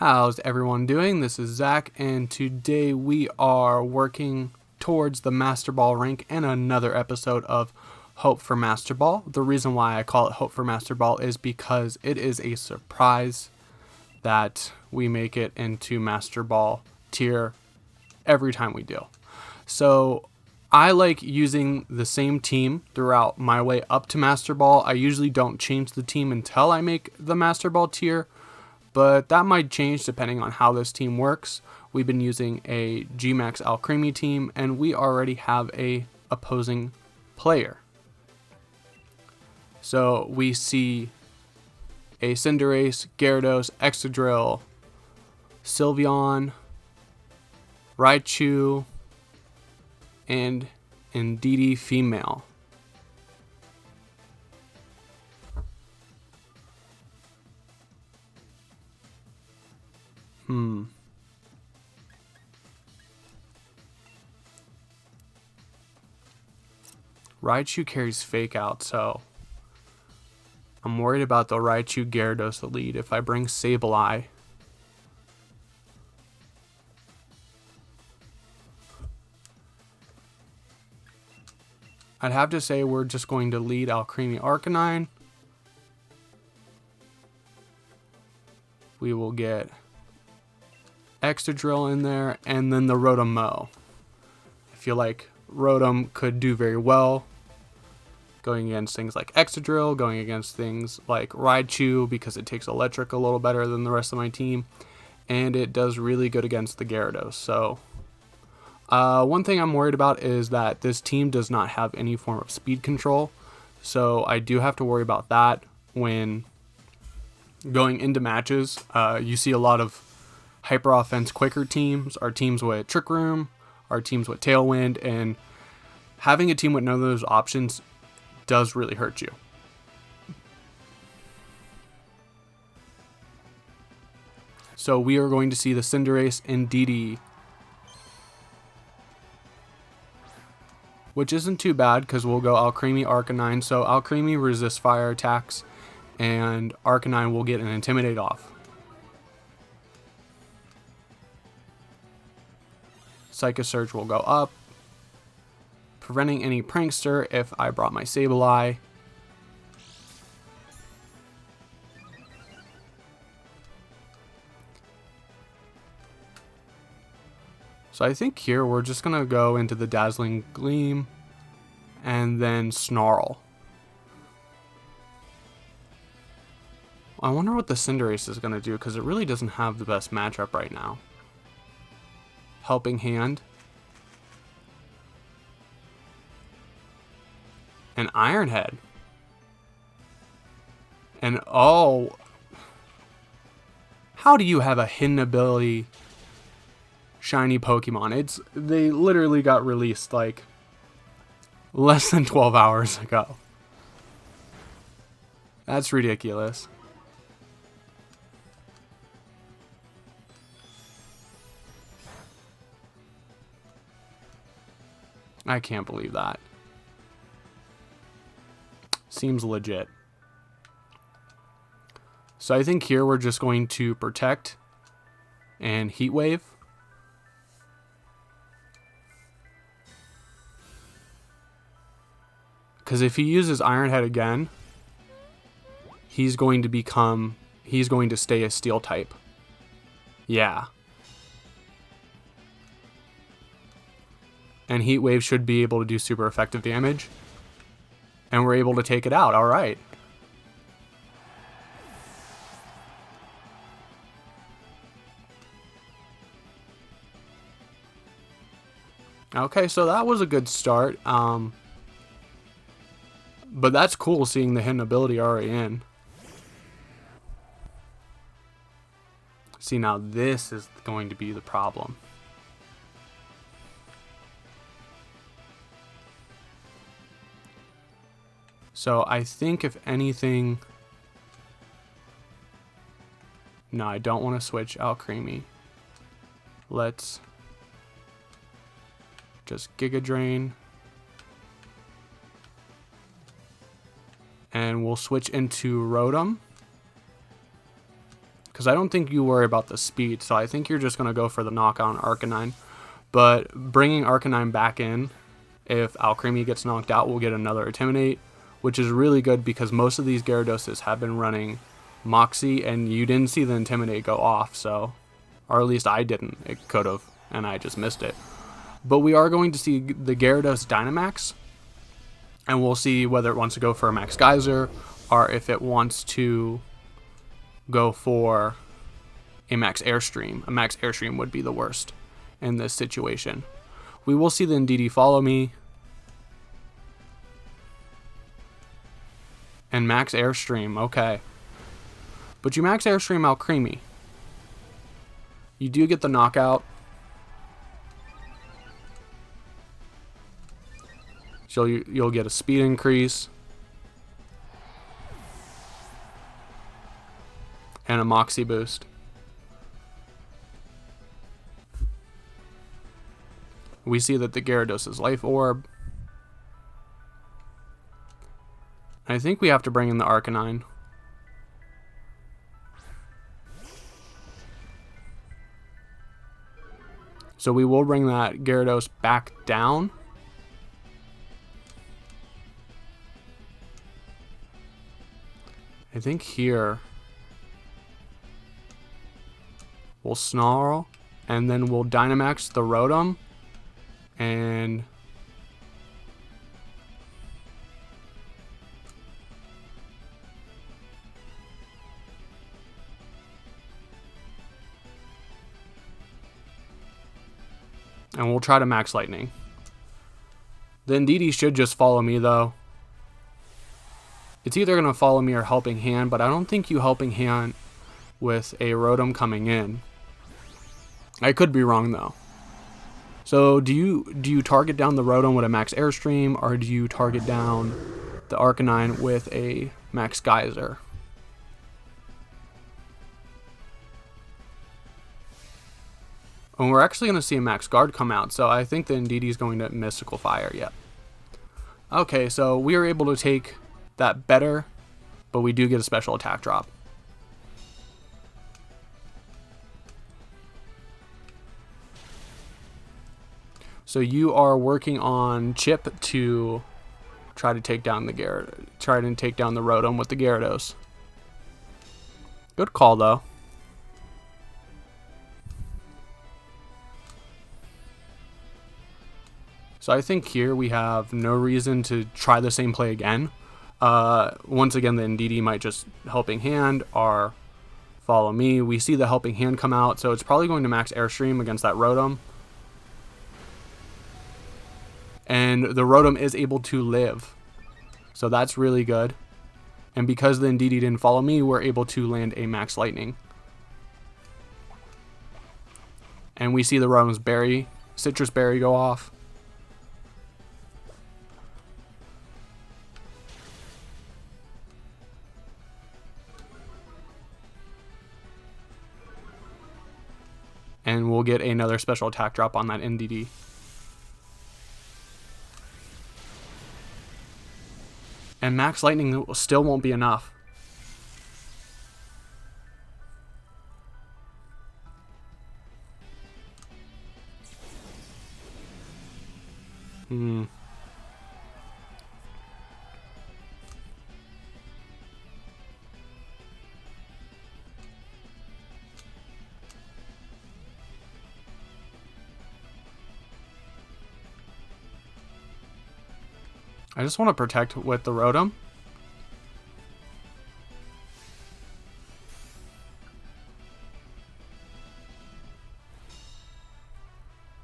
How's everyone doing? This is Zach, and today we are working towards the Master Ball rank and another episode of Hope for Master Ball. The reason why I call it Hope for Master Ball is because it is a surprise that we make it into Master Ball tier every time we do. So I like using the same team throughout my way up to Master Ball. I usually don't change the team until I make the Master Ball tier, but that might change depending on how this team works. We've been using a G-Max Alcremie team, and we already have a opposing player. So we see a Cinderace, Gyarados, Excadrill, Sylveon, Raichu, and Indeedee female. Raichu carries Fake Out, so I'm worried about the Raichu Gyarados lead if I bring Sableye. I'd have to say we're just going to lead Alcremie Arcanine. We will get Excadrill in there, and then the Rotom Mow. I feel like Rotom could do very well going against things like Excadrill, going against things like Raichu because it takes Electric a little better than the rest of my team, and it does really good against the Gyarados. So one thing I'm worried about is that this team does not have any form of speed control, so I do have to worry about that when going into matches. You see a lot of hyper offense quicker teams, our teams with Trick Room, our teams with Tailwind, and having a team with none of those options does really hurt you. So we are going to see the Cinderace and Indeedee, which isn't too bad because we'll go Alcremie Arcanine. So Alcremie resists fire attacks, and Arcanine will get an Intimidate off. Psychic Surge will go up, preventing any Prankster if I brought my Sableye. So I think here we're just going to go into the Dazzling Gleam and then Snarl. I wonder what the Cinderace is going to do because it really doesn't have the best matchup right now. Helping Hand. An Iron Head. And oh, how do you have a hidden ability shiny Pokemon? They literally got released like less than 12 hours ago. That's ridiculous. I can't believe that. Seems legit. So I think here we're just going to Protect and Heat Wave. Because if he uses Iron Head again, he's going to stay a Steel type. Yeah. And Heat Wave should be able to do super effective damage. And we're able to take it out. All right. Okay, so that was a good start. But that's cool seeing the hidden ability already in. See, now this is going to be the problem. So I think if anything... No, I don't want to switch Alcremie. Let's just Giga Drain. And we'll switch into Rotom, because I don't think you worry about the speed, so I think you're just going to go for the knockout on Arcanine. But bringing Arcanine back in, if Alcremie gets knocked out, we'll get another Intimidate, which is really good because most of these Gyarados have been running Moxie, and you didn't see the Intimidate go off, so, or at least I didn't. It could have, and I just missed it. But we are going to see the Gyarados Dynamax, and we'll see whether it wants to go for a Max Geyser, or if it wants to go for a Max Airstream. A Max Airstream would be the worst in this situation. We will see the Indeedee follow me, and Max Airstream, okay. But you Max Airstream Alcremie. You do get the knockout. So you'll get a speed increase. And a Moxie boost. We see that the Gyarados is Life Orb. I think we have to bring in the Arcanine. So we will bring that Gyarados back down. I think here we'll Snarl, and then we'll Dynamax the Rotom, and we'll try to Max Lightning. The Indeedee should just follow me though. It's either going to follow me or Helping Hand, but I don't think you Helping Hand with a Rotom coming in. I could be wrong though. So do you target down the Rotom with a Max Airstream, or do you target down the Arcanine with a Max Geyser? And we're actually going to see a Max Guard come out, so I think the Indeedee is going to Mystical Fire, yeah. Okay, so we are able to take that better, but we do get a special attack drop. So you are working on Chip to try to take down the Rotom with the Gyarados. Good call though. So I think here we have no reason to try the same play again. Once again, the Indeedee might just Helping Hand or follow me. We see the Helping Hand come out, so it's probably going to Max Airstream against that Rotom. And the Rotom is able to live, so that's really good. And because the Indeedee didn't follow me, we're able to land a Max Lightning. And we see the Rotom's Citrus Berry go off. And we'll get another special attack drop on that Indeedee. And Max Lightning still won't be enough. I just want to protect with the Rotom.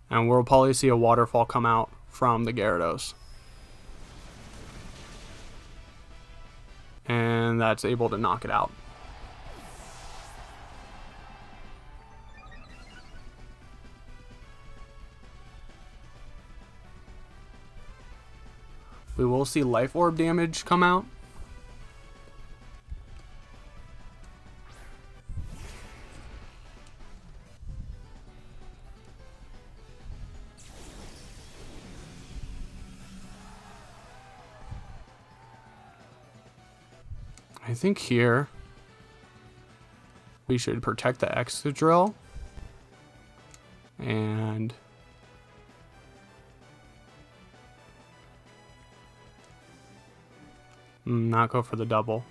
And we'll probably see a Waterfall come out from the Gyarados. And that's able to knock it out. We will see Life Orb damage come out. I think here We should protect the Excadrill. And not go for the double.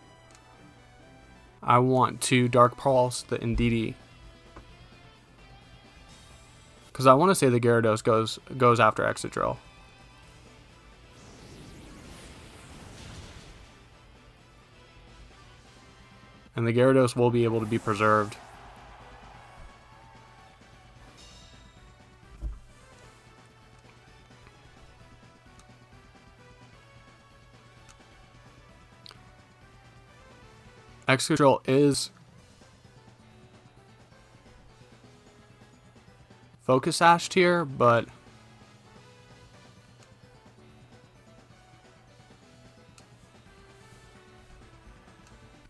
I want to Dark Pulse the Indeedee. Because I want to say the Gyarados goes after Excadrill. And the Gyarados will be able to be preserved. Excadrill is Focus Ashed here, but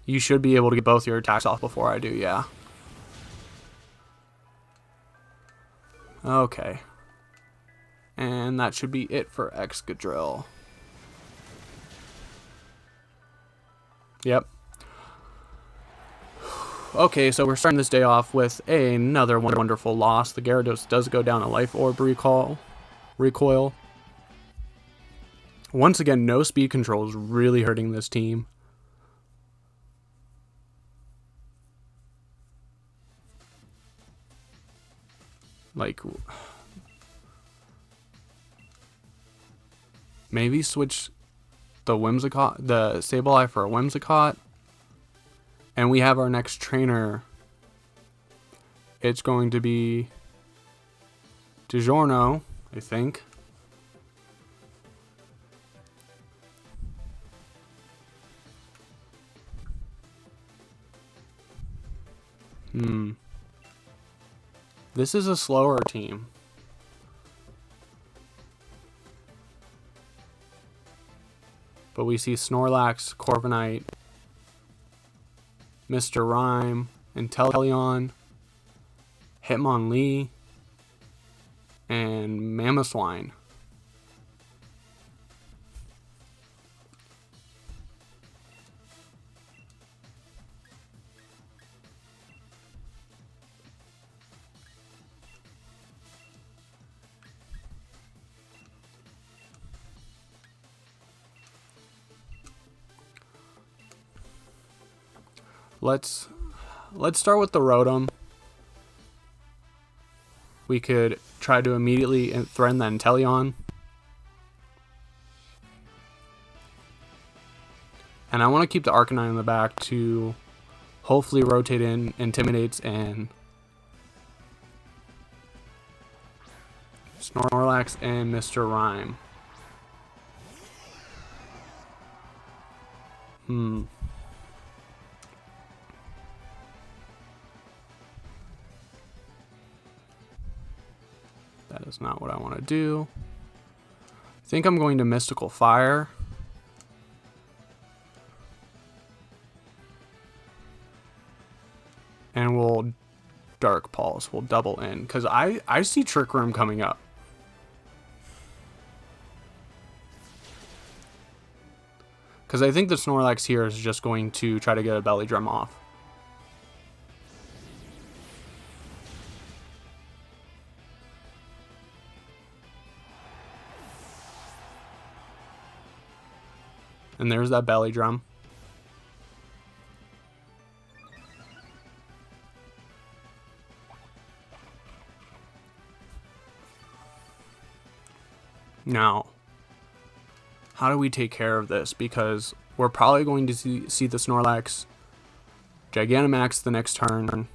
you should be able to get both your attacks off before I do, yeah. Okay. And that should be it for Excadrill. Yep. Okay, so we're starting this day off with another wonderful loss. The Gyarados does go down a Life Orb recoil. Once again, no speed control is really hurting this team. Like, maybe switch the Sableye for a Whimsicott. And we have our next trainer. It's going to be DiGiorno, I think. This is a slower team. But we see Snorlax, Corviknight, Mr. Rhyme, Inteleon, Hitmonlee, and Mamoswine. Let's start with the Rotom. We could try to immediately threaten the Inteleon. And I want to keep the Arcanine in the back to hopefully rotate in Intimidates and Snorlax and Mr. Rhyme. That is not what I want to do. I think I'm going to Mystical Fire. And we'll Dark Pulse. We'll double in. Because I see Trick Room coming up. Because I think the Snorlax here is just going to try to get a Belly Drum off. And there's that Belly Drum. Now, how do we take care of this? Because we're probably going to see the Snorlax Gigantamax the next turn.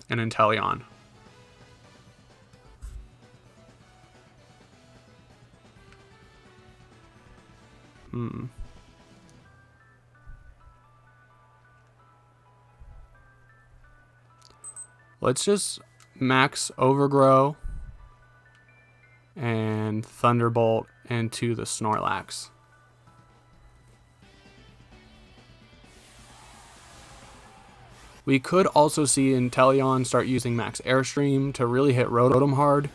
And Inteleon. Let's just max Overgrow and Thunderbolt into the Snorlax. We could also see Inteleon start using Max Airstream to really hit Rotom hard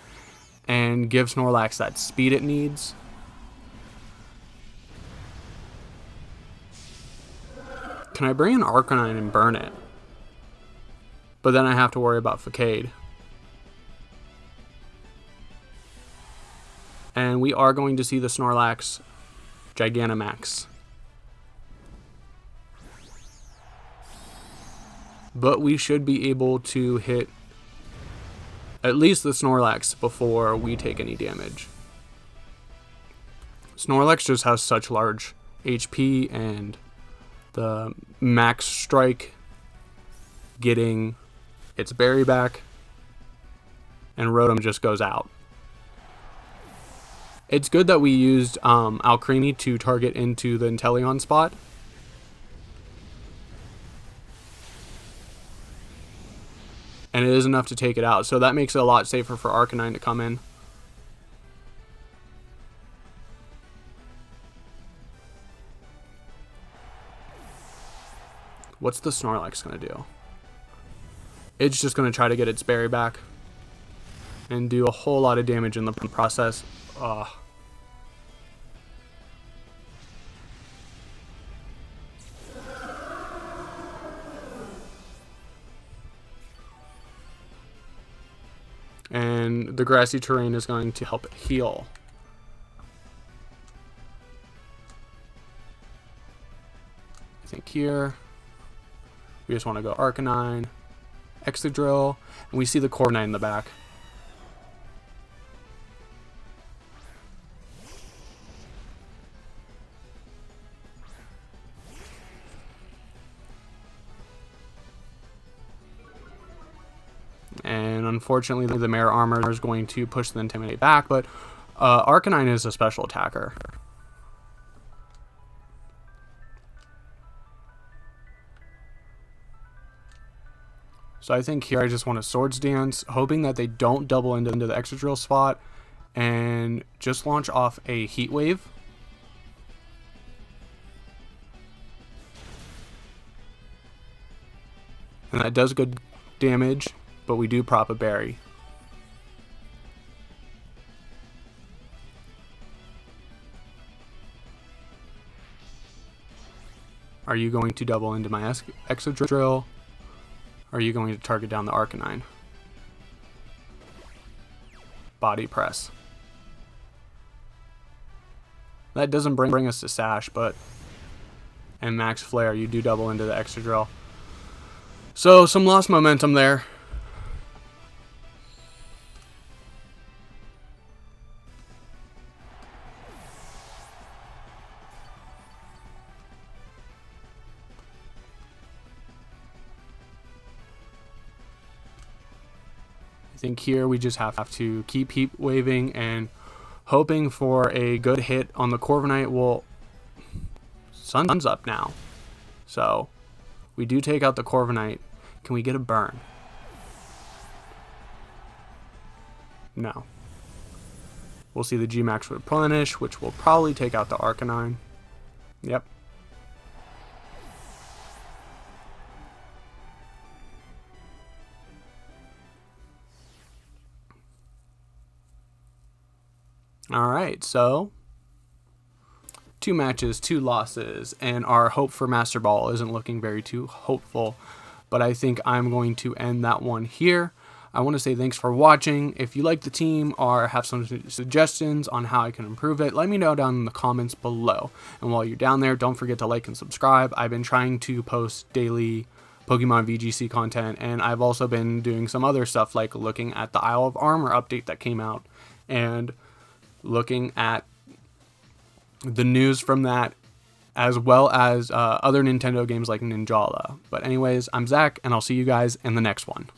and give Snorlax that speed it needs. Can I bring an Arcanine and burn it? But then I have to worry about Facade. And we are going to see the Snorlax Gigantamax. But we should be able to hit at least the Snorlax before we take any damage. Snorlax just has such large HP, and the max strike getting its berry back, and Rotom just goes out. It's good that we used Alcremie to target into the Inteleon spot. And it is enough to take it out, so that makes it a lot safer for Arcanine to come in. What's the Snorlax going to do? It's just going to try to get its berry back and do a whole lot of damage in the process. And the grassy terrain is going to help it heal. I think here we just want to go Arcanine, Excadrill, and we see the Corviknight in the back. And unfortunately, the Mare Armor is going to push the Intimidate back, but Arcanine is a special attacker. So I think here I just want to Swords Dance, hoping that they don't double into the Excadrill spot, and just launch off a Heat Wave. And that does good damage, but we do prop a berry. Are you going to double into my Excadrill? Or are you going to target down the Arcanine? Body press. That doesn't bring us to Sash, but... And Max Flare, you do double into the Excadrill. So, some lost momentum there. I think here we just have to keep Heat Waving and hoping for a good hit on the Corviknight. Well, sun's up now. So, we do take out the Corviknight. Can we get a burn? No. We'll see the G-Max replenish, which will probably take out the Arcanine. Yep. Alright, so 2 matches, 2 losses, and our hope for Master Ball isn't looking very too hopeful, but I think I'm going to end that one here. I want to say thanks for watching. If you like the team or have some suggestions on how I can improve it, let me know down in the comments below. And while you're down there, don't forget to like and subscribe. I've been trying to post daily Pokemon VGC content, and I've also been doing some other stuff like looking at the Isle of Armor update that came out and looking at the news from that, as well as other Nintendo games like Ninjala. But anyways, I'm Zach, and I'll see you guys in the next one.